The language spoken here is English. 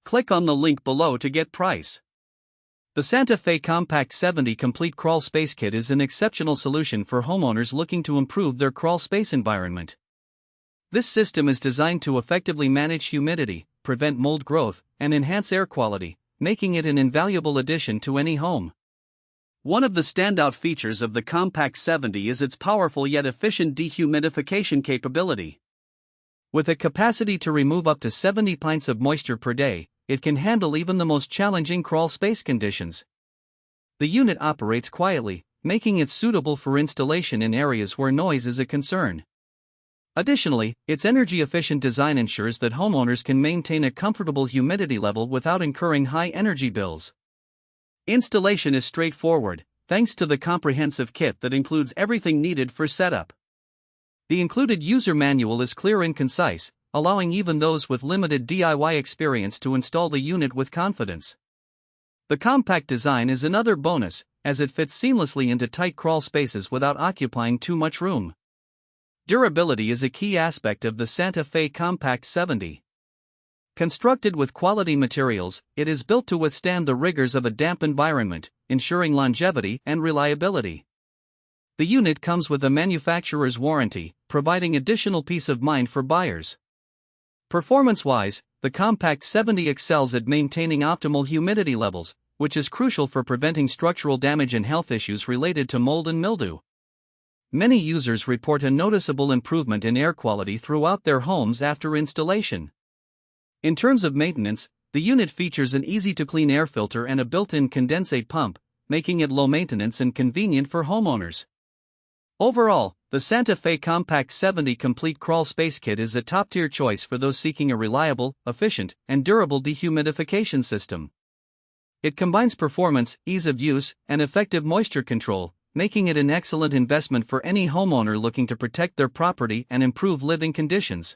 Click on the link below to get price. The Santa Fe Compact70 Complete Crawl Space Kit is an exceptional solution for homeowners looking to improve their crawl space environment. This system is designed to effectively manage humidity, prevent mold growth, and enhance air quality, making it an invaluable addition to any home. One of the standout features of the Compact70 is its powerful yet efficient dehumidification capability. With a capacity to remove up to 70 pints of moisture per day, it can handle even the most challenging crawl space conditions. The unit operates quietly, making it suitable for installation in areas where noise is a concern. Additionally, its energy-efficient design ensures that homeowners can maintain a comfortable humidity level without incurring high energy bills. Installation is straightforward, thanks to the comprehensive kit that includes everything needed for setup. The included user manual is clear and concise, allowing even those with limited DIY experience to install the unit with confidence. The compact design is another bonus, as it fits seamlessly into tight crawl spaces without occupying too much room. Durability is a key aspect of the Santa Fe Compact70. Constructed with quality materials, it is built to withstand the rigors of a damp environment, ensuring longevity and reliability. The unit comes with a manufacturer's warranty, providing additional peace of mind for buyers. Performance-wise, the Compact70 excels at maintaining optimal humidity levels, which is crucial for preventing structural damage and health issues related to mold and mildew. Many users report a noticeable improvement in air quality throughout their homes after installation. In terms of maintenance, the unit features an easy-to-clean air filter and a built-in condensate pump, making it low maintenance and convenient for homeowners. Overall, the Santa Fe Compact70 Complete Crawl Space Kit is a top-tier choice for those seeking a reliable, efficient, and durable dehumidification system. It combines performance, ease of use, and effective moisture control, making it an excellent investment for any homeowner looking to protect their property and improve living conditions.